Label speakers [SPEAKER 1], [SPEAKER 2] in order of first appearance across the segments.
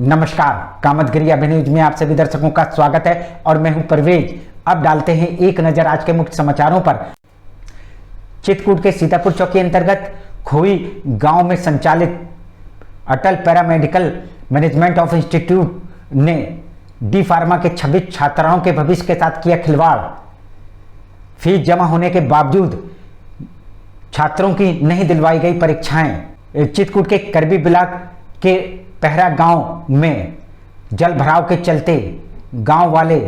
[SPEAKER 1] नमस्कार, कामतगिरी अभिन्यूज में आप सभी दर्शकों का स्वागत है और मैं हूं परवेज। अब डालते हैं एक नजर आज के मुख्य समाचारों पर। चित्रकूट के सीतापुर चौकी अंतर्गत खोई गांव में संचालित अटल पैरामेडिकल मैनेजमेंट ऑफ इंस्टीट्यूट ने डी फार्मा के 26 छात्राओं के भविष्य के साथ किया खिलवाड़। फीस जमा होने के बावजूद छात्रों की नहीं दिलवाई गई परीक्षाएं। चित्रकूट के करबी ब्लॉक के पहरा गांव में जल भराव के चलते गांव वाले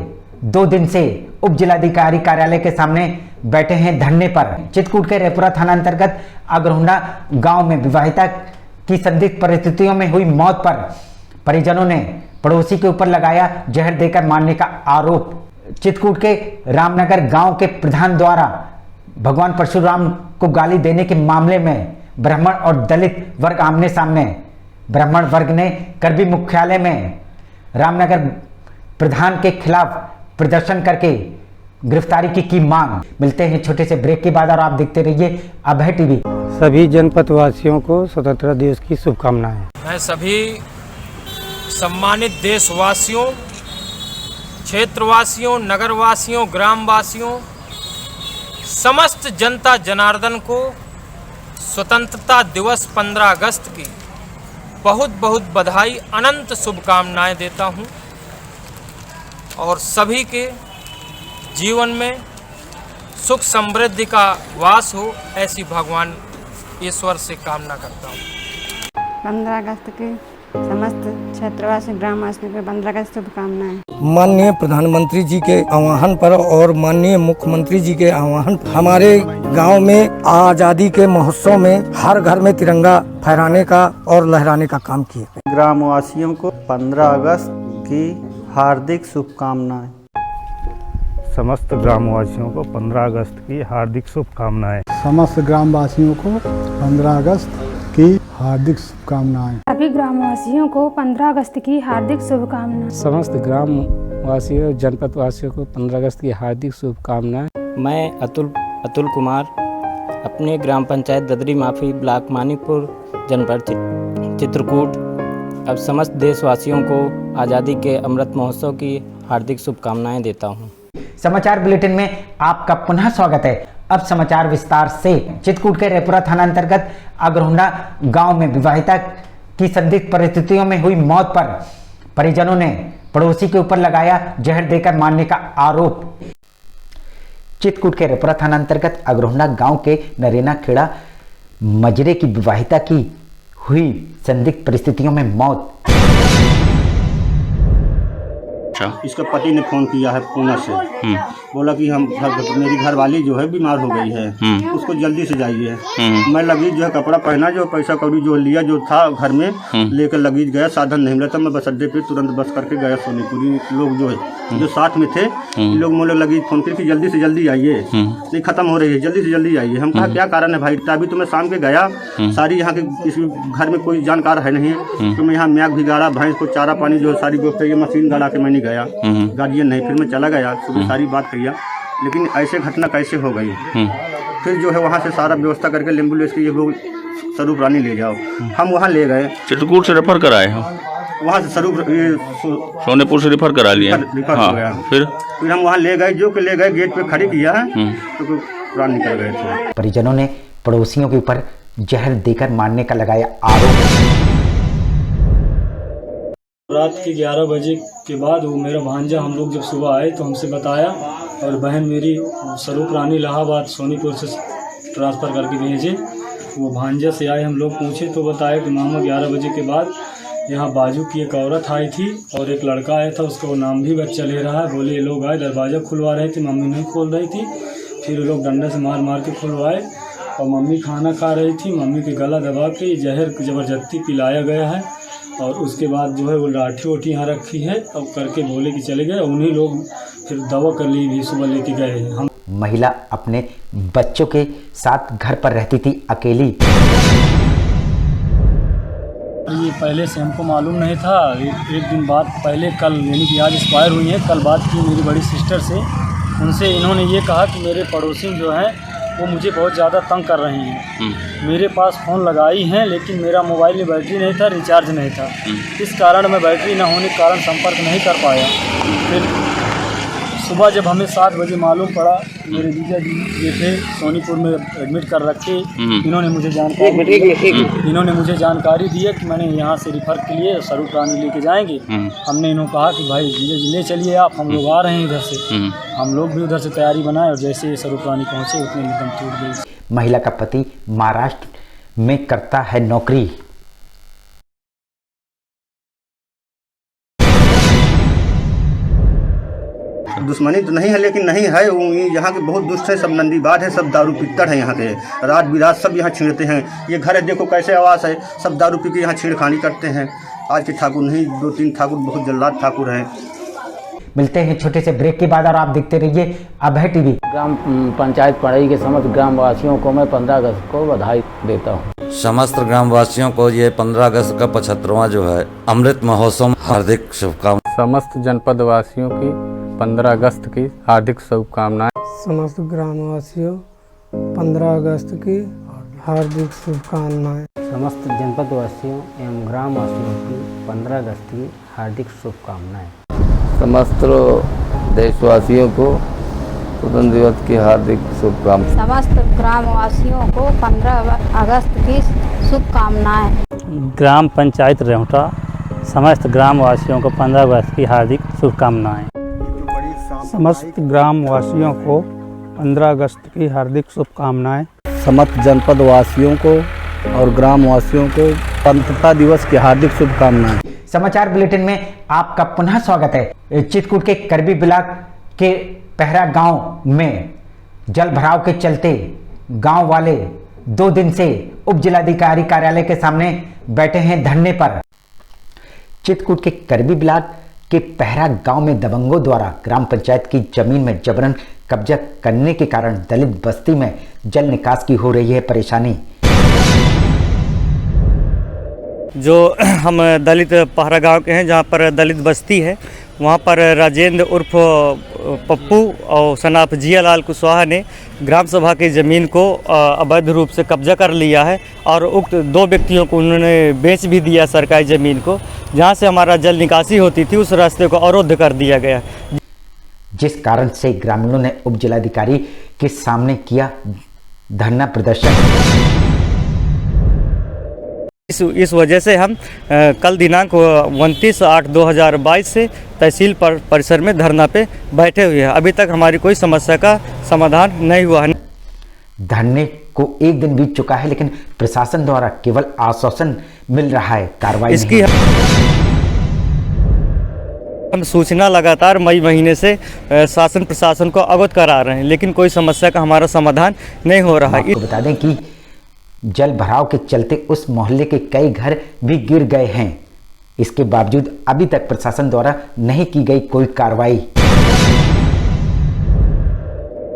[SPEAKER 1] 2 दिन से उप जिलाधिकारी कार्यालय के सामने बैठे हैं धरने पर। चित्रकूट के रेपुरा थाना अंतर्गत अग्रहुंडा गांव में विवाहिता की संदिग्ध परिस्थितियों में हुई मौत पर परिजनों ने पड़ोसी के ऊपर लगाया जहर देकर मारने का आरोप। चित्रकूट के रामनगर गांव के प्रधान द्वारा भगवान परशुराम को गाली देने के मामले में ब्राह्मण और दलित वर्ग आमने सामने। ब्राह्मण वर्ग ने करबी मुख्यालय में रामनगर प्रधान के खिलाफ प्रदर्शन करके गिरफ्तारी की मांग। मिलते हैं छोटे से ब्रेक के बाद और आप देखते रहिए अभय टीवी।
[SPEAKER 2] सभी जनपद वासियों को स्वतंत्रता दिवस की शुभकामनाएं।
[SPEAKER 3] मैं सभी सम्मानित देशवासियों, क्षेत्रवासियों, नगरवासियों, ग्रामवासियों, समस्त जनता जनार्दन को स्वतंत्रता दिवस 15 अगस्त की बहुत बहुत बधाई, अनंत शुभकामनाएं देता हूं और सभी के जीवन में सुख समृद्धि का वास हो, ऐसी भगवान ईश्वर से कामना करता हूं।
[SPEAKER 4] 15 अगस्त की समस्त क्षेत्रवासी ग्रामवासियों को 15 अगस्त शुभकामनाएं।
[SPEAKER 2] माननीय प्रधानमंत्री जी के आह्वान पर और माननीय मुख्यमंत्री जी के आह्वान पर हमारे गांव में आज़ादी के महोत्सव में हर घर में तिरंगा फहराने का और लहराने का काम किए।
[SPEAKER 5] ग्रामवासियों को 15 अगस्त की हार्दिक शुभकामनाएं।
[SPEAKER 6] समस्त ग्रामवासियों को 15 अगस्त की हार्दिक शुभकामनाएं।
[SPEAKER 7] समस्त ग्रामवासियों को 15 अगस्त की हार्दिक शुभकामनाएं।
[SPEAKER 8] सभी ग्रामवासियों को 15 अगस्त की हार्दिक शुभकामनाएं।
[SPEAKER 9] समस्त ग्रामवासियों जनपद वासियों को 15 अगस्त की हार्दिक शुभकामनाएं।
[SPEAKER 10] मैं अतुल कुमार अपने ग्राम पंचायत ददरी माफी ब्लॉक मानिकपुर जनपद चित्रकूट अब समस्त देशवासियों को आज़ादी के अमृत महोत्सव की हार्दिक शुभकामनाएं देता हूं।
[SPEAKER 1] समाचार बुलेटिन में आपका पुनः स्वागत है। अब समाचार विस्तार से। चित्रकूट के रेपुरा थाना अंतर्गत अग्रहुंडा गांव में विवाहिता की संदिग्ध परिस्थितियों में हुई मौत पर परिजनों ने पड़ोसी के ऊपर लगाया जहर देकर मारने का आरोप। चित्रकूट के रेपुरा थाना अंतर्गत अग्रहुंडा गांव के नरेना खेड़ा मजरे की विवाहिता की हुई संदिग्ध परिस्थितियों में मौत।
[SPEAKER 5] इसके पति ने फोन किया है पुणे से, बोला कि मेरी घरवाली जो है बीमार हो गई है, उसको जल्दी से जाइए। मैं लगीज जो है कपड़ा पहना, जो पैसा कौड़ी जो लिया जो था घर में लेकर लगीज गया। साधन नहीं मिला था, मैं बस अड्डे पे तुरंत बस करके गया सोनीपुरी। लोग जो है जो साथ में थे लोग मुझे लगीज फोन कर कि जल्दी से जल्दी आइए, ये खत्म हो रही है, जल्दी से जल्दी आइए। हम कहा क्या कारण है भाई? अभी तो मैं शाम के गया, सारी यहाँ के इस घर में कोई जानकार है नहीं, तो मैं यहाँ मैग भी गाड़ा, भैंस को चारा पानी जो सारी व्यवस्था ये मशीन गाड़ा के मैंने गया, गार्जियन नहीं। फिर मैं चला गया, सुबह सारी बात किया, लेकिन ऐसे घटना कैसे हो गई? फिर जो है वहाँ से सारा व्यवस्था करके एम्बुलेंस के ये लोग स्वरूप रानी ले जाओ। हम वहाँ ले गए,
[SPEAKER 11] चित्रकूट से रेफर कराए हो,
[SPEAKER 5] वहाँ से स्वरूप
[SPEAKER 11] सोनेपुर से रेफर करा लिया।
[SPEAKER 5] हाँ, फिर हम वहाँ ले गए, जो कि ले गए गेट पे खड़ी किया है तो प्राण निकल गए थे।
[SPEAKER 1] परिजनों ने पड़ोसियों के ऊपर जहर देकर मारने का लगाया आरोप।
[SPEAKER 12] रात के 11 बजे के बाद वो मेरा भांजा, हम लोग जब सुबह आए तो हमसे बताया, और बहन मेरी स्वरूप रानी इलाहाबाद सोनीपुर से ट्रांसफ़र करके भेजे। वो भांजा से आए, हम लोग पूछे तो बताया कि मामा 11 बजे के बाद यहाँ बाजू की एक औरत आई थी और एक लड़का आया था, उसका वो नाम भी बच्चा ले रहा है। बोले ये लोग आए, दरवाज़ा खुलवा रहे थे, मम्मी नहीं खोल रही थी। फिर वो लोग डंडा से मार मार के खुलवाए और मम्मी खाना खा रही थी, मम्मी के गला दबा के जहर ज़बरदस्ती पिलाया गया है। और उसके बाद जो है वो लाठी वोठी यहाँ रखी है, अब करके बोले कि चले गए। उन्हीं लोग फिर दवा कर ली भी सुबह लेके गए हम।
[SPEAKER 1] महिला अपने बच्चों के साथ घर पर रहती थी अकेली।
[SPEAKER 12] ये पहले से हमको मालूम नहीं था। एक दिन बाद पहले कल यानी कि आज एक्सपायर हुई है, कल बात की मेरी बड़ी सिस्टर से। उनसे इन्होंने ये कहा कि मेरे पड़ोसी जो हैं वो मुझे बहुत ज़्यादा तंग कर रहे हैं। मेरे पास फ़ोन लगाई हैं लेकिन मेरा मोबाइल में बैटरी नहीं था, रिचार्ज नहीं था। इस कारण मैं बैटरी न होने के कारण संपर्क नहीं कर पाया। फिर सुबह जब हमें 7 बजे मालूम पड़ा, मेरे जीजा जी ये थे सोनीपुर में एडमिट कर रखे। इन्होंने मुझे जानकारी दी है कि मैंने यहाँ से रिफ़र के लिए स्वरूप रानी लेके जाएंगे। हमने इन्हों कहा कि भाई जीजा जी ले चलिए आप, हम लोग आ रहे हैं इधर से। हम लोग भी उधर से तैयारी बनाए और जैसे स्वरूप रानी पहुँचे उतने में दम टूट गई।
[SPEAKER 1] महिला का पति महाराष्ट्र में करता है नौकरी।
[SPEAKER 5] दुश्मनी तो नहीं है लेकिन नहीं है, वो यहाँ के बहुत दुष्ट है, सब नंदीबाज है, सब दारू पिक्तर है यहाँ के। रात बिरात सब यहाँ छीड़ते हैं। ये घर है देखो कैसे आवास है, सब दारू पी के यहाँ छेड़खानी करते हैं। आज के ठाकुर नहीं, 2-3 ठाकुर बहुत जल्लाद ठाकुर हैं।
[SPEAKER 1] मिलते हैं छोटे से ब्रेक के बाद और आप देखते रहिए अभय टीवी।
[SPEAKER 9] ग्राम पंचायत पढ़ई के समस्त ग्रामवासियों को मैं 15 अगस्त को बधाई देता हूँ।
[SPEAKER 13] समस्त ग्रामवासियों को ये 15 अगस्त का 75वां जो है अमृत महोत्सव हार्दिक शुभकामनाएं।
[SPEAKER 9] समस्त जनपद वासियों की 15 अगस्त की हार्दिक शुभकामनाएं।
[SPEAKER 2] समस्त ग्रामवासियों 15 अगस्त की हार्दिक शुभकामनाएं।
[SPEAKER 10] समस्त जनपद वासियों एवं ग्रामवासियों की 15 अगस्त की हार्दिक शुभकामनाएं।
[SPEAKER 13] समस्त देशवासियों को स्वतंत्र दिवस की हार्दिक शुभकामनाएं।
[SPEAKER 8] समस्त ग्रामवासियों को 15 अगस्त की शुभकामनाएं।
[SPEAKER 9] ग्राम पंचायत रेवटा समस्त ग्रामवासियों को 15 अगस्त की हार्दिक शुभकामनाएं।
[SPEAKER 6] समस्त ग्रामवासियों को 15 अगस्त की हार्दिक शुभकामनाएं।
[SPEAKER 2] समस्त जनपद वासियों को और ग्रामवासियों को स्वतंत्रता दिवस की हार्दिक शुभकामनाएं।
[SPEAKER 1] समाचार बुलेटिन में आपका पुनः स्वागत है। चित्रकूट के करबी ब्लॉक के पहरा गांव में जल भराव के चलते गांव वाले 2 दिन से उप जिलाधिकारी कार्यालय के सामने बैठे हैं धरने पर। चित्रकूट के करबी ब्लॉक के पहरा गांव में दबंगों द्वारा ग्राम पंचायत की जमीन में जबरन कब्जा करने के कारण दलित बस्ती में जल निकास की हो रही है परेशानी।
[SPEAKER 14] जो हम दलित पहरा गांव के हैं, जहां पर दलित बस्ती है, वहां पर राजेंद्र उर्फ पप्पू और सनाफ जियालाल कुशवाहा ने ग्राम सभा की ज़मीन को अवैध रूप से कब्जा कर लिया है और उक्त 2 व्यक्तियों को उन्होंने बेच भी दिया सरकारी ज़मीन को। जहां से हमारा जल निकासी होती थी उस रास्ते को अवरुद्ध कर दिया गया,
[SPEAKER 1] जिस कारण से ग्रामीणों ने उप जिलाधिकारी के सामने किया धरना प्रदर्शन।
[SPEAKER 14] इस वजह से हम कल दिनांक 29/8/2022 से तहसील परिसर में धरना पे बैठे हुए हैं। अभी तक हमारी कोई समस्या का समाधान नहीं हुआ है।
[SPEAKER 1] धरने को 1 दिन बीत चुका है लेकिन प्रशासन द्वारा केवल आश्वासन मिल रहा है, कार्रवाई
[SPEAKER 14] इसकी हम सूचना लगातार मई महीने से शासन प्रशासन को अवगत करा रहे हैं, लेकिन कोई समस्या का हमारा समाधान नहीं हो रहा है।
[SPEAKER 1] बता दें कि जल भराव के चलते उस मोहल्ले के कई घर भी गिर गए हैं। इसके बावजूद अभी तक प्रशासन द्वारा नहीं की गई कोई कार्रवाई,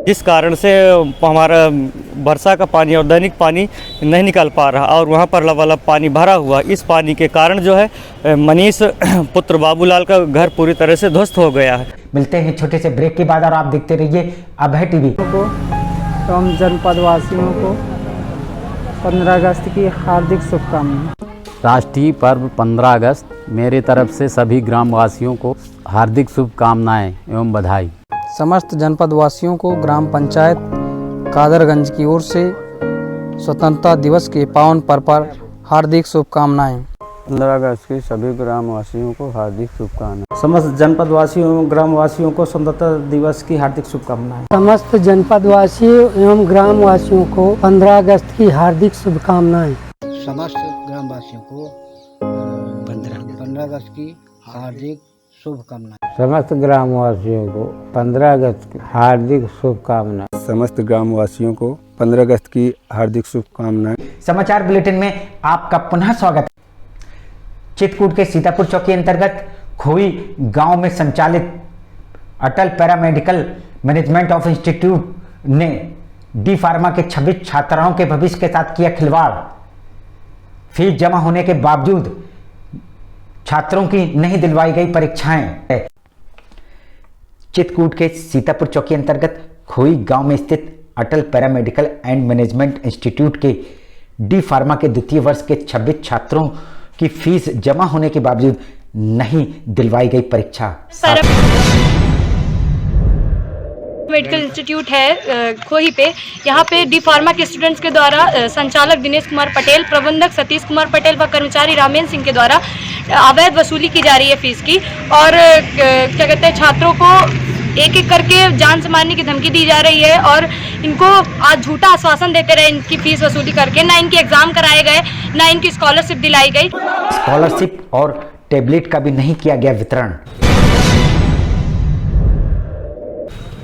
[SPEAKER 14] जिस कारण से हमारा वर्षा का पानी और दैनिक पानी नहीं निकल पा रहा और वहाँ पर लबालब पानी भरा हुआ। इस पानी के कारण जो है मनीष पुत्र बाबूलाल का घर पूरी तरह से ध्वस्त हो गया है।
[SPEAKER 1] मिलते हैं छोटे से ब्रेक के बाद और आप देखते रहिए अभय टीवी।
[SPEAKER 2] को एवं जनपद वासियों को 15 अगस्त की हार्दिक शुभकामनाएं।
[SPEAKER 9] राष्ट्रीय पर्व 15 अगस्त मेरे तरफ से सभी ग्रामवासियों को हार्दिक शुभकामनाएं एवं बधाई।
[SPEAKER 2] समस्त जनपद वासियों को ग्राम पंचायत कादरगंज की ओर से स्वतंत्रता दिवस के पावन पर्व पर हार्दिक शुभकामनाएं।
[SPEAKER 9] 15 अगस्त की सभी ग्रामवासियों को हार्दिक शुभकामनाएं।
[SPEAKER 2] समस्त जनपद वासियों ग्रामवासियों को स्वतंत्रता दिवस की हार्दिक शुभकामनाएं।
[SPEAKER 15] समस्त जनपद वासियों एवं ग्रामवासियों को 15 अगस्त की हार्दिक शुभकामनाएं।
[SPEAKER 16] समस्त ग्रामवासियों को 15 अगस्त की हार्दिक शुभकामनाएं।
[SPEAKER 9] समस्त ग्रामवासियों को 15 अगस्त की हार्दिक शुभकामनाएं।
[SPEAKER 6] समस्त ग्रामवासियों को 15 अगस्त की हार्दिक शुभकामनाएं।
[SPEAKER 1] समाचार बुलेटिन में आपका पुनः स्वागत है। चित्रकूट के सीतापुर चौकी अंतर्गत खोई गांव में संचालित अटल पैरामेडिकल मैनेजमेंट ऑफ इंस्टीट्यूट ने डी फार्मा के 26 छात्राओं के भविष्य के साथ किया खिलवाड़। फीस जमा होने के बावजूद छात्रों की नहीं दिलवाई गई परीक्षाएं। चित्रकूट के सीतापुर चौकी अंतर्गत खोई गांव में स्थित अटल पैरामेडिकल एंड मैनेजमेंट इंस्टीट्यूट के डी फार्मा के द्वितीय वर्ष के 26 छात्रों की फीस जमा होने के बावजूद नहीं दिलवाई गई परीक्षा।
[SPEAKER 17] मेडिकल इंस्टीट्यूट है खोही पे, यहाँ पे डी फार्मा के स्टूडेंट्स के द्वारा संचालक दिनेश कुमार पटेल, प्रबंधक सतीश कुमार पटेल व कर्मचारी रामेंद्र सिंह के द्वारा अवैध वसूली की जा रही है फीस की। और क्या कहते हैं, छात्रों को एक एक करके जान से मारने की धमकी दी जा रही है और इनको आज झूठा आश्वासन देते रहे इनकी फीस वसूली करके। ना इनके एग्जाम कराए गए, ना इनकी स्कॉलरशिप दिलाई गई।
[SPEAKER 1] स्कॉलरशिप और टेबलेट का भी नहीं किया गया वितरण।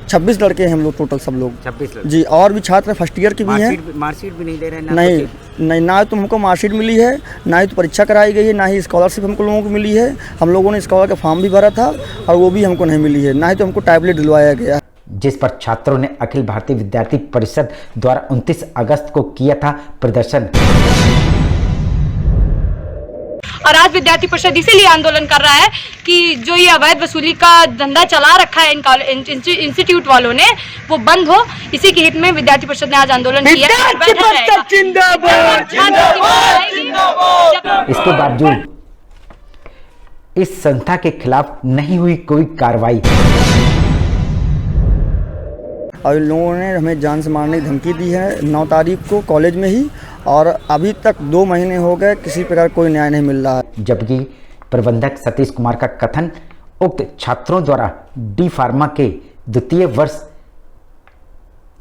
[SPEAKER 2] 26 लड़के हैं हम लोग टोटल, सब लोग
[SPEAKER 1] 26 लड़के
[SPEAKER 2] जी। और भी छात्र फर्स्ट ईयर के भी हैं।
[SPEAKER 1] मार्कशीट भी नहीं दे रहे हैं?
[SPEAKER 2] नहीं, ना तो हमको मार्कशीट मिली है, ना ही तो परीक्षा कराई गई है, ना ही स्कॉलरशिप हमको लोगों को मिली है। हम लोगों ने स्कॉलर का फॉर्म भी भरा था और वो भी हमको नहीं मिली है, ना ही तो हमको टैबलेट दिलवाया गया।
[SPEAKER 1] जिस पर छात्रों ने अखिल भारतीय विद्यार्थी परिषद द्वारा 29 अगस्त को किया था प्रदर्शन।
[SPEAKER 17] और आज विद्यार्थी परिषद इसीलिए आंदोलन कर रहा है कि जो ये अवैध वसूली का धंधा चला रखा है इंस्टीट्यूट वालों ने, वो बंद हो। इसी के हित में विद्यार्थी परिषद ने आज आंदोलन किया है।
[SPEAKER 1] इसके बावजूद इस संस्था के खिलाफ नहीं हुई कोई कार्रवाई।
[SPEAKER 2] और इन लोगों ने हमें जान से मारने की धमकी दी है 9 तारीख को कॉलेज में ही, और अभी तक 2 महीने हो गए, किसी प्रकार कोई न्याय नहीं मिल रहा है।
[SPEAKER 1] जबकि प्रबंधक सतीश कुमार का कथन, उक्त छात्रों द्वारा डी फार्मा के द्वितीय वर्ष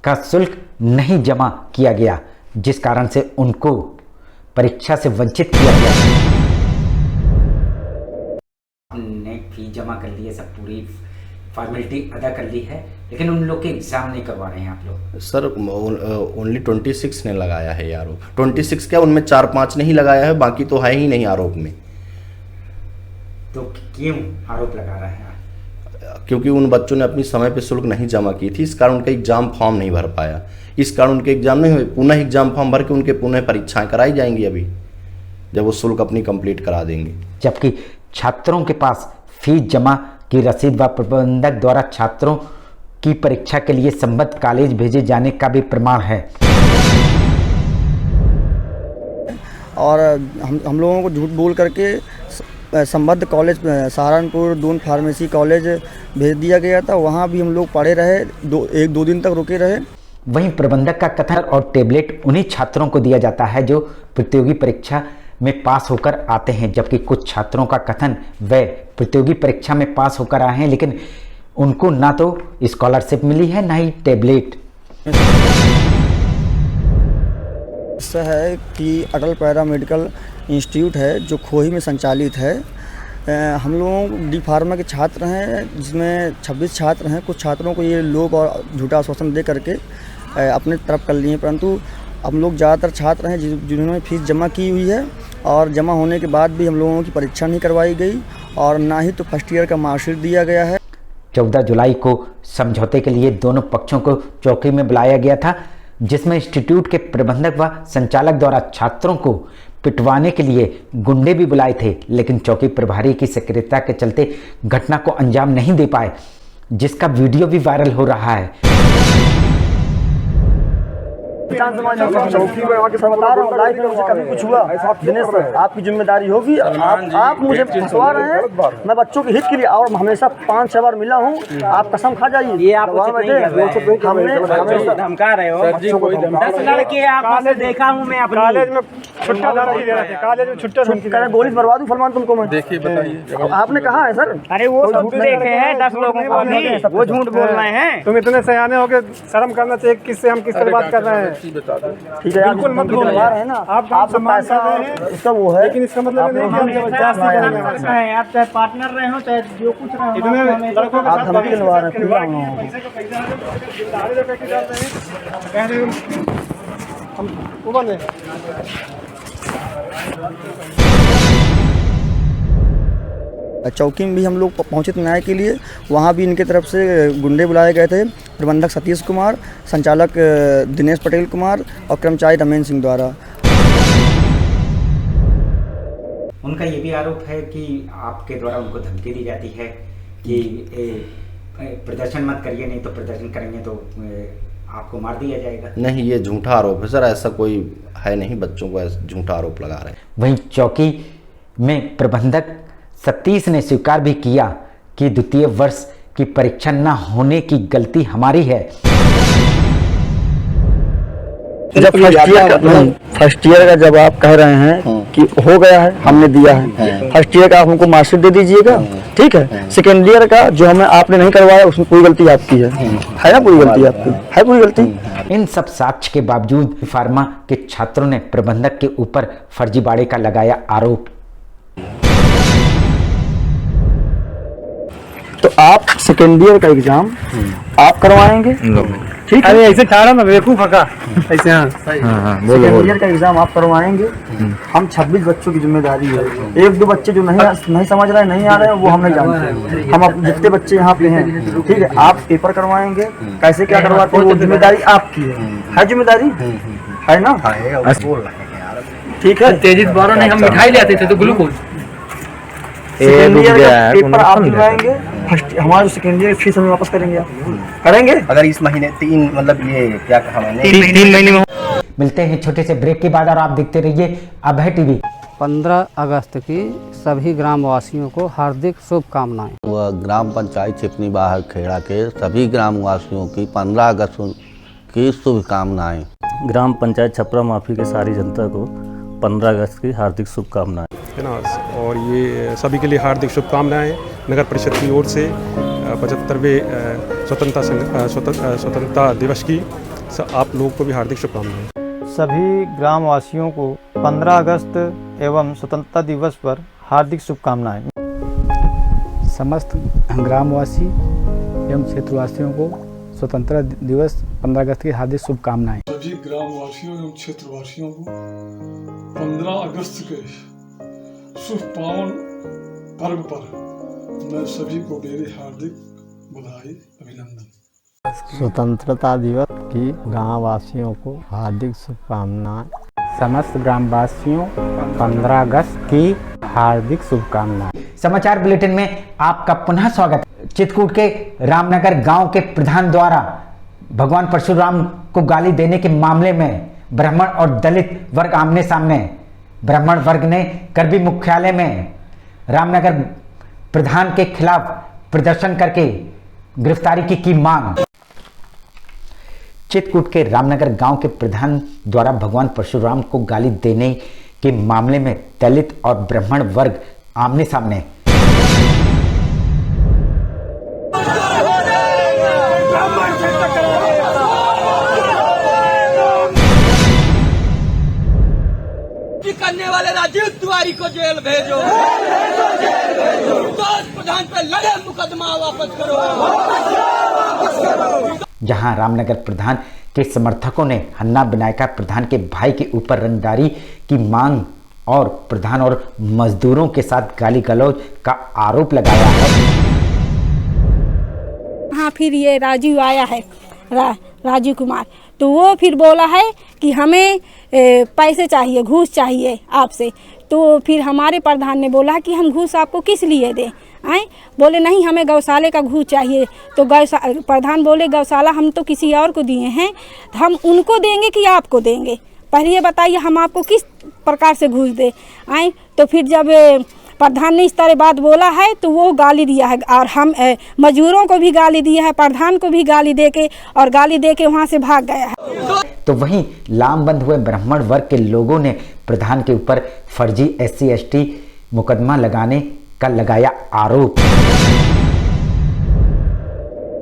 [SPEAKER 1] का शुल्क नहीं जमा किया गया, जिस कारण से उनको परीक्षा से वंचित किया गया। हमने फी जमा कर ली है, सब पूरी फॉर्मेलिटी अदा कर ली है, लेकिन उन लोग के एग्जाम नहीं करवा रहे हैं आप लोग।
[SPEAKER 18] सर ओनली 26 ने लगाया है आरोप। 26 क्या, उनमें 4-5 नहीं लगाया है, बाकी तो है ही नहीं आरोप में।
[SPEAKER 1] तो क्यों आरोप लगा रहे हैं?
[SPEAKER 18] क्योंकि उन बच्चों ने अपनी समय पे शुल्क नहीं जमा की थी, इस कारण उनका एग्जाम फॉर्म नहीं भर पाया। इस कारण उनके एग्जाम नहीं हुए, पुनः एग्जाम फॉर्म भर के उनके पुनः परीक्षाएं कराई जाएंगी अभी, जब वो शुल्क अपनी कंप्लीट करा देंगे।
[SPEAKER 1] जबकि छात्रों के पास फीस जमा की रसीद व प्रबंधक द्वारा छात्रों की परीक्षा के लिए संबद्ध कॉलेज भेजे जाने का भी प्रमाण है।
[SPEAKER 2] और हम लोगों को झूठ बोल करके संबद्ध college Saharanpur Doon pharmacy college भेज दिया गया था। वहाँ भी हम लोग पढ़े रहे, 1-2 दिन तक रुके रहे।
[SPEAKER 1] वहीं प्रबंधक का कथन और टेबलेट उन्हीं छात्रों को दिया जाता है जो प्रतियोगी परीक्षा में पास होकर आते हैं, जबकि कुछ छात्रों का कथन वे प्रतियोगी परीक्षा में पास होकर आए हैं, लेकिन उनको ना तो स्कॉलरशिप मिली है, ना ही टेबलेट।
[SPEAKER 2] ऐसा है कि अटल पैरामेडिकल इंस्टीट्यूट है जो खोही में संचालित है। हम लोग डी फार्मा के छात्र हैं, जिसमें 26 छात्र हैं। कुछ छात्रों को ये लोग और झूठा आश्वासन दे करके अपने तरफ कर लिए हैं, परंतु हम लोग ज़्यादातर छात्र हैं जिन्होंने फीस जमा की हुई है, और जमा होने के बाद भी हम लोगों की परीक्षा नहीं करवाई गई, और ना ही तो फर्स्ट ईयर का मार्कशीट दिया गया है।
[SPEAKER 1] 14 जुलाई को समझौते के लिए दोनों पक्षों को चौकी में बुलाया गया था, जिसमें इंस्टीट्यूट के प्रबंधक व संचालक द्वारा छात्रों को पिटवाने के लिए गुंडे भी बुलाए थे, लेकिन चौकी प्रभारी की सक्रियता के चलते घटना को अंजाम नहीं दे पाए, जिसका वीडियो भी वायरल हो रहा है।
[SPEAKER 2] चौकी में आके बता रहा हूँ, लाइफ में मुझे कभी कुछ हुआ, दिनेश सर आपकी जिम्मेदारी होगी। आप मुझे फंसवा रहे हैं, मैं बच्चों के हित के लिए और हमेशा 5-6 बार मिला हूँ। आप कसम खा जाइए, ये आप
[SPEAKER 19] धमका रहे हो। 10 लड़के आपने देखा हूँ मैं अपने
[SPEAKER 12] कॉलेज में छुट्टा कॉलेज में छुट्टा
[SPEAKER 2] गोली मरवा दूँ फरमान तुमको मैं।
[SPEAKER 12] देखिए बताइए,
[SPEAKER 2] आपने कहा है सर?
[SPEAKER 19] अरे वो सब देखे हैं 10 लोगों को, वो झूठ बोल रहे हैं।
[SPEAKER 12] तुम इतने सयाने हो के शर्म करना चाहिए, किससे हम किस तरह बात कर रहे हैं। बता दो,
[SPEAKER 2] ठीक है, बिल्कुल मत बोलिए है ना। आप सम्मान कर रहे हैं, इसका वो है,
[SPEAKER 12] लेकिन इसका मतलब नहीं कि हम जबरदस्ती कर रहे हैं।
[SPEAKER 19] आप चाहे पार्टनर रहे हो, चाहे जो कुछ रहे हो,
[SPEAKER 12] इतने लड़कों के
[SPEAKER 2] साथ धमकी लगा रहे हैं।
[SPEAKER 12] हम ऊपर नहीं
[SPEAKER 2] चौकी में भी हम लोग पहुँचे थे न्याय के लिए। वहाँ भी इनके तरफ से गुंडे बुलाए गए थे, प्रबंधक सतीश कुमार, संचालक दिनेश पटेल कुमार और कर्मचारी रमेंद्र सिंह द्वारा।
[SPEAKER 1] उनका ये भी आरोप है कि आपके द्वारा उनको धमकी दी जाती है कि प्रदर्शन मत करिए, नहीं तो प्रदर्शन करेंगे तो आपको मार दिया जाएगा।
[SPEAKER 18] नहीं, ये झूठा आरोप है सर, ऐसा कोई है नहीं, बच्चों को ऐसा झूठा आरोप लगा रहे हैं।
[SPEAKER 1] वहीं चौकी में प्रबंधक सतीश ने स्वीकार भी किया कि द्वितीय वर्ष की परीक्षा न होने की गलती हमारी है।
[SPEAKER 19] जब फर्स्ट ईयर का जब आप कह रहे हैं कि हो गया है, हमने दिया है, फर्स्ट ईयर का आप हमको मार्कशीट दे दीजिएगा, ठीक है। सेकेंड ईयर का जो हमें आपने नहीं करवाया उसमें पूरी गलती आपकी है ना? पूरी गलती आपकी है, पूरी गलती।
[SPEAKER 1] इन सब साक्ष्य के बावजूद फार्मा के छात्रों ने प्रबंधक के ऊपर फर्जीवाड़े का लगाया आरोप।
[SPEAKER 19] तो आप सेकेंड ईयर का एग्जाम आप करवाएंगे, ठीक है? अरे ऐसे ठाड़ा ना बेवकूफ फका ऐसे। हाँ सेकेंड ईयर का एग्जाम आप करवाएंगे। हम 26 बच्चों की जिम्मेदारी है। एक दो बच्चे जो नहीं समझ रहे, नहीं आ रहे हैं, वो हम नहीं जानते। हम अब जितने बच्चे यहाँ पे हैं, ठीक है, आप पेपर करवाएंगे, कैसे क्या करवाते हैं वो जिम्मेदारी आपकी है जिम्मेदारी है ना? ठीक है।
[SPEAKER 10] तेजित बारह नहीं, हम मिठाई ले आते थे तो ग्लूकोज।
[SPEAKER 19] सेकेंड ईयर का पेपर आप दिलवाएंगे, फर्स्ट हमारा जो सेकेंड ईयर फीस हमें वापस करेंगे आप करेंगे?
[SPEAKER 5] अगर इस महीने 3 मतलब ये क्या कहा मैंने,
[SPEAKER 1] 3 महीने में। मिलते हैं छोटे से ब्रेक के बाद और आप देखते रहिए अभय टीवी।
[SPEAKER 15] 15 अगस्त की सभी ग्रामवासियों को हार्दिक शुभकामनाएं।
[SPEAKER 13] वह ग्राम पंचायत चिपनी बाहर खेड़ा के सभी ग्रामवासियों की 15 अगस्त की शुभकामनाएं।
[SPEAKER 6] ग्राम पंचायत छपरा माफी के सारी जनता को 15 अगस्त की हार्दिक शुभकामनाएं,
[SPEAKER 20] है ना। और ये सभी के लिए हार्दिक शुभकामनाएं। नगर परिषद की ओर से 75वें स्वतंत्रता दिवस की आप लोगों को भी हार्दिक शुभकामनाएं।
[SPEAKER 21] सभी ग्रामवासियों को 15 अगस्त एवं स्वतंत्रता दिवस पर हार्दिक शुभकामनाएं।
[SPEAKER 7] समस्त ग्रामवासी एवं क्षेत्रवासियों को स्वतंत्रता दिवस 15 अगस्त की हार्दिक शुभकामनाएं।
[SPEAKER 22] सभी ग्रामवासियों एवं क्षेत्रवासियों को 15 अगस्त के शुभ पावन पर्व पर मैं सभी को मेरी हार्दिक बधाई, अभिनंदन।
[SPEAKER 21] स्वतंत्रता दिवस की ग्रामवासियों को हार्दिक शुभकामनाएं।
[SPEAKER 1] समस्त ग्रामवासियों 15 अगस्त की हार्दिक शुभकामनाएं। समाचार बुलेटिन में आपका पुनः स्वागत। चित्रकूट के रामनगर गांव के प्रधान द्वारा भगवान परशुराम को गाली देने के मामले में ब्राह्मण और दलित वर्ग आमने सामने। ब्राह्मण वर्ग ने करबी मुख्यालय में रामनगर प्रधान के खिलाफ प्रदर्शन करके गिरफ्तारी की मांग। चित्रकूट के रामनगर गांव के प्रधान द्वारा भगवान परशुराम को गाली देने के मामले में दलित और ब्राह्मण वर्ग आमने सामने।
[SPEAKER 23] करने वाले राजीव तिवारी को जेल भेजो, प्रधान पे लड़े मुकदमा वापस करो।
[SPEAKER 1] जहां रामनगर प्रधान के समर्थकों ने हन्ना विनायका प्रधान के भाई के ऊपर रंगदारी की मांग और प्रधान और मजदूरों के साथ गाली गलौज का आरोप लगाया है।
[SPEAKER 24] हाँ, फिर ये राजीव आया है, राजीव कुमार, तो वो फिर बोला है कि हमें पैसे चाहिए, घूस चाहिए आपसे। तो फिर हमारे प्रधान ने बोला कि हम घूस आपको किस लिए दें? आए बोले नहीं, हमें गौशाले का घूस चाहिए। तो प्रधान बोले गौशाला हम तो किसी और को दिए हैं, हम उनको देंगे कि आपको देंगे? पहले ये बताइए, हम आपको किस प्रकार से घूस दें? आए तो फिर जब प्रधान ने इस तरह बात बोला है तो वो गाली दिया है, और हम मजदूरों को भी गाली दिया है, प्रधान को भी गाली देके और गाली देके वहाँ से भाग गया है।
[SPEAKER 1] तो वहीं लामबंद हुए ब्राह्मण वर्ग के लोगों ने प्रधान के ऊपर फर्जी SC/ST मुकदमा लगाने का लगाया आरोप।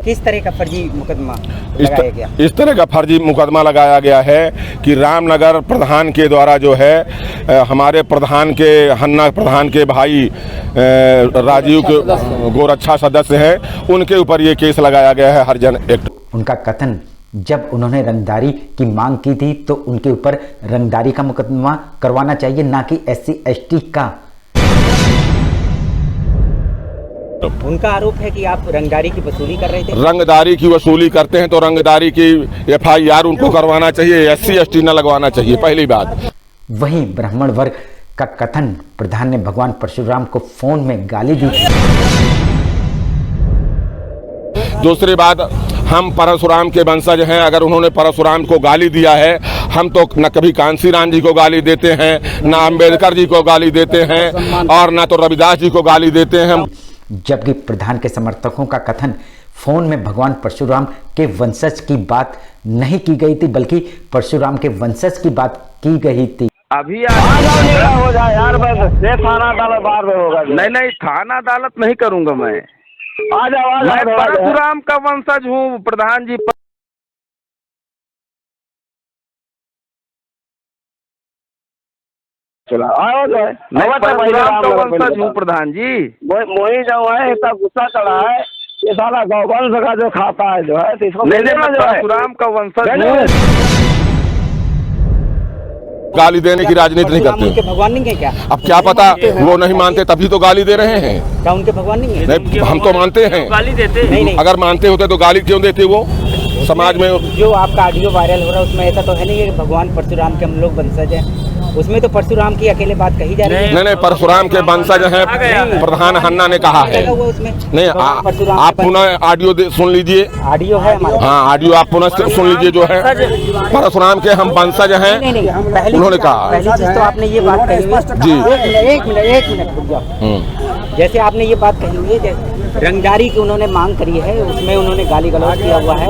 [SPEAKER 1] किस तरह का फर्जी मुकदमा लगाया गया?
[SPEAKER 25] इस तरह का फर्जी मुकदमा लगाया गया है कि रामनगर प्रधान के द्वारा जो है हमारे प्रधान के हन्ना प्रधान के भाई राजीव के गोरक्षा सदस्य हैं, उनके ऊपर ये केस लगाया गया है हरिजन एक्ट।
[SPEAKER 1] उनका कथन, जब उन्होंने रंगदारी की मांग की थी तो उनके ऊपर रंगदारी का मुकदमा करवाना चाहिए, ना कि SC/ST का। उनका आरोप है कि आप रंगदारी की वसूली कर रहे थे।
[SPEAKER 25] रंगदारी की वसूली करते हैं तो रंगदारी की FIR उनको करवाना चाहिए, SC/ST न लगवाना चाहिए, पहली बात।
[SPEAKER 1] वहीं ब्राह्मण वर्ग का कथन, प्रधान ने भगवान परशुराम को फोन में गाली दी।
[SPEAKER 25] दूसरी बात, हम परशुराम के वंशज हैं। अगर उन्होंने परशुराम को गाली दिया है, हम तो न कभी कांसीराम जी को गाली देते हैं, न अम्बेडकर जी को गाली देते हैं और न तो रविदास जी को गाली देते हैं।
[SPEAKER 1] जबकि प्रधान के समर्थकों का कथन फोन में भगवान परशुराम के वंशज की बात नहीं की गई थी, बल्कि परशुराम के वंशज की बात की गई थी।
[SPEAKER 3] अभी हो जाए यार, बस ये थाना अदालत बाहर में होगा। नहीं, थाना अदालत नहीं करूंगा मैं। आ जाओ। मैं परशुराम का वंशज हूँ प्रधान जी। चला आओ जाए। मैं परशुराम का वंशज हूँ प्रधान जी। मोही जाऊँ है, इतना गुस्सा चढ़ा है ये साला गौवंश का जो खाता है जो है, तो इसको परशुराम का वंशज
[SPEAKER 25] गाली देने की राजनीति नहीं करते।
[SPEAKER 4] उनके भगवान नहीं है क्या?
[SPEAKER 25] अब क्या पता, वो नहीं मानते तभी तो गाली दे रहे हैं।
[SPEAKER 4] क्या उनके भगवान नहीं है?
[SPEAKER 25] नहीं, हम तो मानते हैं।
[SPEAKER 4] गाली देते नहीं।
[SPEAKER 25] अगर मानते होते तो गाली क्यों देते वो समाज में?
[SPEAKER 4] जो आपका ऑडियो वायरल हो रहा है उसमें ऐसा तो है नहीं कि भगवान परशुराम के हम लोग वंशज हैं। उसमें तो परशुराम की अकेले बात कही जा रही है।
[SPEAKER 25] नहीं, परशुराम के वंशज हैं, प्रधान हन्ना ने कहा है। नहीं, आप पुनः ऑडियो सुन लीजिए।
[SPEAKER 4] ऑडियो है हमारा।
[SPEAKER 25] हाँ, ऑडियो आप पुनः सुन लीजिए। जो है परशुराम के हम वंशज हैं, उन्होंने कहा।
[SPEAKER 4] पहली चीज तो आपने ये बात कही
[SPEAKER 25] जी।
[SPEAKER 4] एक मिनट रुक जाओ। जैसे आपने ये बात कही हुई है, रंगदारी की उन्होंने मांग करी है, उसमें उन्होंने गाली गलौज किया हुआ है।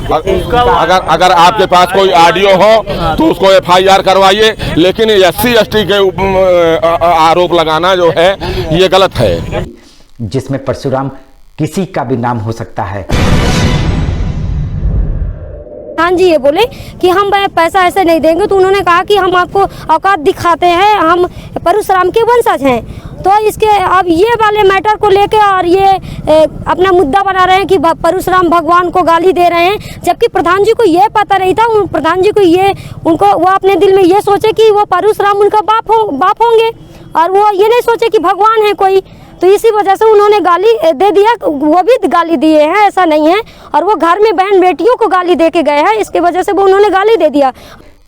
[SPEAKER 25] अगर आपके पास कोई ऑडियो हो तो उसको FIR करवाइए, लेकिन SC ST के आरोप लगाना जो है ये गलत है।
[SPEAKER 1] जिसमें परशुराम किसी का भी नाम हो सकता है।
[SPEAKER 24] हाँ जी, ये बोले कि हम पैसा ऐसे नहीं देंगे, तो उन्होंने कहा कि हम आपको औकात दिखाते हैं, हम परशुराम के वंशज हैं। तो इसके अब ये वाले मैटर को लेके और ये अपना मुद्दा बना रहे हैं कि परशुराम भगवान को गाली दे रहे हैं, जबकि प्रधान जी को ये पता नहीं था। प्रधान जी को ये वो अपने दिल में ये सोचे कि वो परशुराम उनका बाप होंगे, और वो ये नहीं सोचे कि भगवान है कोई। तो इसी वजह से उन्होंने गाली दे दिया। वो भी गाली दिए हैं, ऐसा नहीं है, और वो घर में बहन बेटियों को गाली दे के गए हैं, इसके वजह से वो उन्होंने गाली दे दिया।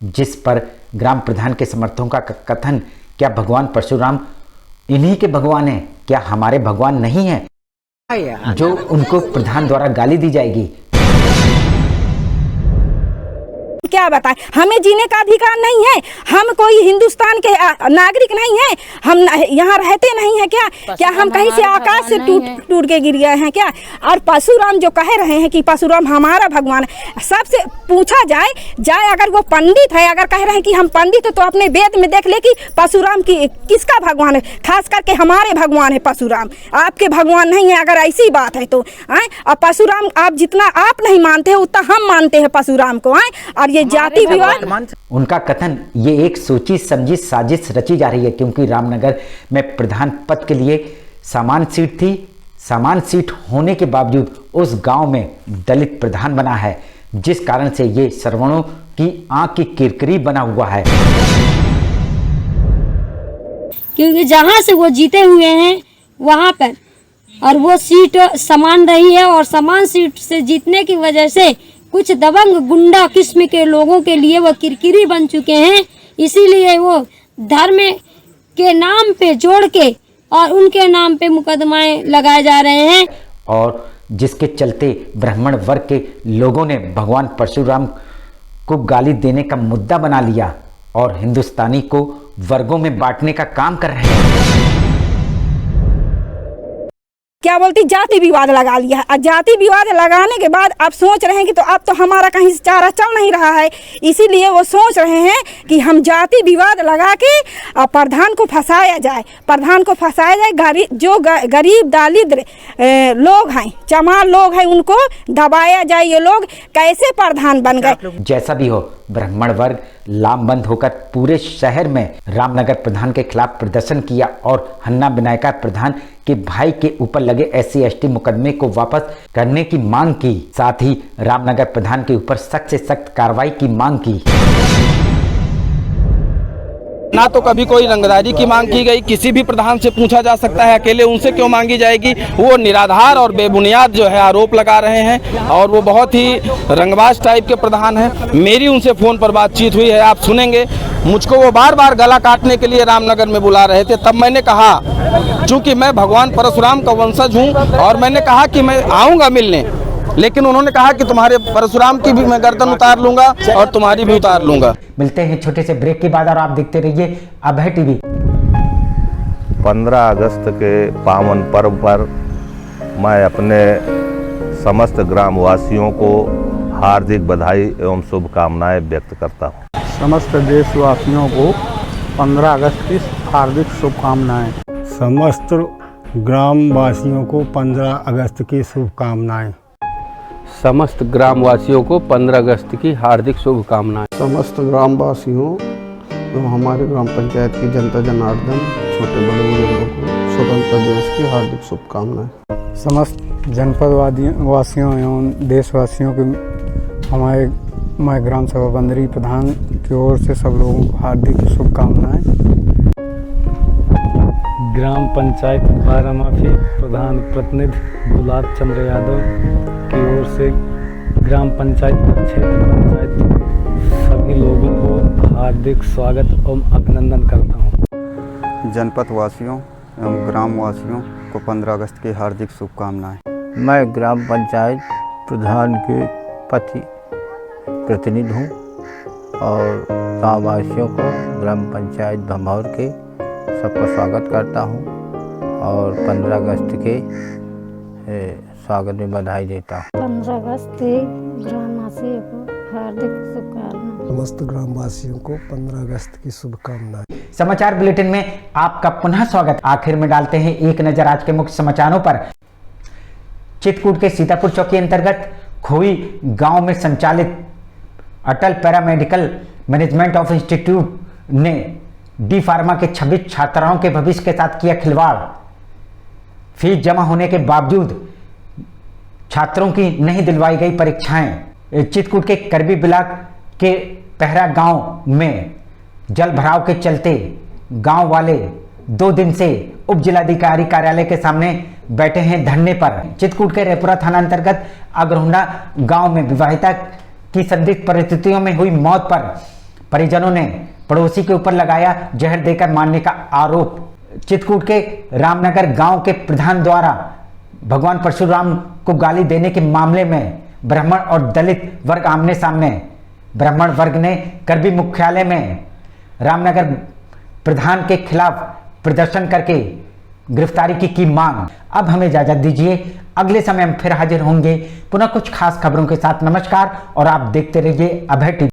[SPEAKER 1] जिस पर ग्राम प्रधान के समर्थकों का कथन, क्या भगवान परशुराम इन्हीं के भगवान हैं? क्या हमारे भगवान नहीं है जो उनको प्रधान द्वारा गाली दी जाएगी?
[SPEAKER 24] क्या बताएं, हमें जीने का अधिकार नहीं है? हम कोई हिंदुस्तान के नागरिक नहीं है? हम यहाँ रहते नहीं है क्या हम कहीं से आकाश से टूट के गिर गए हैं क्या? और परशुराम जो कह रहे हैं कि परशुराम हमारा भगवान है, सबसे पूछा जाए अगर वो पंडित है, अगर कह रहे हैं कि हम पंडित है, तो अपने वेद में देख ले कि परशुराम की किसका भगवान है। खास करके हमारे भगवान है परशुराम, आपके भगवान नहीं है। अगर ऐसी बात है तो और परशुराम आप जितना आप नहीं मानते हैं उतना हम मानते हैं परशुराम को। और ये जाति विवाद,
[SPEAKER 1] उनका कथन ये एक सोची समझी साजिश रची जा रही है, क्योंकि रामनगर में प्रधान पद के लिए समान सीट थी। समान सीट होने के बावजूद उस गांव में दलित प्रधान बना है, जिस कारण से ये श्रवणों की आंख की किरकिरी बना हुआ है।
[SPEAKER 24] क्योंकि जहां से वो जीते हुए हैं वहां पर, और वो सीट समान रही है, और समान सीट से जीतने की वजह से कुछ दबंग गुंडा किस्म के लोगों के लिए वो किरकिरी बन चुके हैं। इसीलिए वो धर्म के नाम पे जोड़ के और उनके नाम पे मुकदमाएं लगाए जा रहे हैं,
[SPEAKER 1] और जिसके चलते ब्राह्मण वर्ग के लोगों ने भगवान परशुराम को गाली देने का मुद्दा बना लिया और हिंदुस्तानी को वर्गों में बांटने का काम कर रहे हैं।
[SPEAKER 24] क्या बोलती, जाति विवाद लगा लिया है। जाति विवाद लगाने के बाद आप सोच रहे हैं कि तो अब तो हमारा कहीं से चारा चल नहीं रहा है, इसीलिए वो सोच रहे हैं कि हम जाति विवाद लगा के प्रधान को फंसाया जाए। प्रधान को फंसाया जाए, जो गरीब दलित लोग हैं, चमार लोग हैं, उनको दबाया जाए। ये लोग कैसे प्रधान बन गए?
[SPEAKER 1] जैसा भी हो, ब्राह्मण वर्ग लामबंद होकर पूरे शहर में रामनगर प्रधान के खिलाफ प्रदर्शन किया और हन्ना विनायका प्रधान के भाई के ऊपर लगे SC ST मुकदमे को वापस करने की मांग की। साथ ही रामनगर प्रधान के ऊपर सख्त से सख्त कार्रवाई की मांग की।
[SPEAKER 3] ना तो कभी कोई रंगदारी की मांग की गई, किसी भी प्रधान से पूछा जा सकता है, अकेले उनसे क्यों मांगी जाएगी? वो निराधार और बेबुनियाद जो है आरोप लगा रहे हैं, और वो बहुत ही रंगबाज टाइप के प्रधान हैं। मेरी उनसे फ़ोन पर बातचीत हुई है, आप सुनेंगे। मुझको वो बार बार गला काटने के लिए रामनगर में बुला रहे थे। तब मैंने कहा, चूँकि मैं भगवान परशुराम का वंशज हूँ, और मैंने कहा कि मैं आऊँगा मिलने, लेकिन उन्होंने कहा कि तुम्हारे परशुराम की भी मैं गर्दन उतार लूंगा और तुम्हारी भी उतार लूंगा।
[SPEAKER 1] मिलते हैं छोटे से ब्रेक के बाद और आप देखते रहिए अभय टीवी।
[SPEAKER 13] 15 अगस्त के पावन पर्व पर मैं अपने समस्त ग्रामवासियों को हार्दिक बधाई एवं शुभकामनाएं व्यक्त करता हूं।
[SPEAKER 7] समस्त देशवासियों को 15 अगस्त की हार्दिक शुभकामनाएं।
[SPEAKER 6] समस्त ग्रामवासियों को 15 अगस्त की शुभकामनाएं।
[SPEAKER 8] समस्त ग्रामवासियों को 15 अगस्त की हार्दिक शुभकामनाएं।
[SPEAKER 9] समस्त ग्रामवासियों एवं हमारे ग्राम पंचायत की जनता जनार्दन छोटे बड़े बुजुर्गों को स्वतंत्रता दिवस की हार्दिक शुभकामनाएं।
[SPEAKER 7] समस्त जनपद वासियों एवं देशवासियों के मैं ग्राम सभा बंदरी प्रधान की ओर से सब लोगों को हार्दिक शुभकामनाएं। ग्राम पंचायत बारामाफी प्रधान प्रतिनिधि गुलाब चंद्र यादव की ओर से ग्राम पंचायत क्षेत्र पंचायत सभी लोगों को हार्दिक स्वागत एवं अभिनंदन करता हूँ।
[SPEAKER 11] जनपद वासियों एवं ग्राम वासियों को 15 अगस्त की हार्दिक शुभकामनाएं।
[SPEAKER 14] मैं ग्राम पंचायत प्रधान के पति प्रतिनिधि हूँ और गाँववासियों को ग्राम पंचायत भमौर के सबका स्वागत करता हूँ और 15 अगस्त के स्वागत में बधाई देता हूँ।
[SPEAKER 16] 15 अगस्त ग्रामवासियों को हार्दिक शुभकामनाएं।
[SPEAKER 26] समस्त ग्रामवासियों को 15 अगस्त की शुभकामनाएं।
[SPEAKER 1] समाचार बुलेटिन में आपका पुनः स्वागत। आखिर में डालते हैं एक नजर आज के मुख्य समाचारों पर। चित्रकूट के सीतापुर चौकी अंतर्गत खोई गांव में संचालित अटल पैरामेडिकल मैनेजमेंट ऑफ इंस्टीट्यूट ने डी फार्मा के 26 छात्राओं के भविष्य के साथ किया खिलवाड़। फीस जमा होने के बावजूद छात्रों की नहीं दिलवाई गई परीक्षाएं। चित्रकूट के करबी ब्लॉक के पहरा गांव में जल भराव के चलते गांव वाले 2 दिन से उप जिलाधिकारी कार्यालय के सामने बैठे हैं धरने पर। चित्रकूट के रेपुरा थाना अंतर्गत अग्रहुंडा गांव में विवाहिता की संदिग्ध परिस्थितियों में हुई मौत पर परिजनों ने पड़ोसी के ऊपर लगाया जहर देकर मारने का आरोप। चित्रकूट के रामनगर गांव के प्रधान द्वारा भगवान परशुराम को गाली देने के मामले में ब्राह्मण और दलित वर्ग आमने सामने। ब्राह्मण वर्ग ने करबी मुख्यालय में रामनगर प्रधान के खिलाफ प्रदर्शन करके गिरफ्तारी की मांग। अब हमें इजाजत दीजिए, अगले समय हम फिर हाजिर होंगे पुनः कुछ खास खबरों के साथ। नमस्कार और आप देखते रहिए अभय टीवी।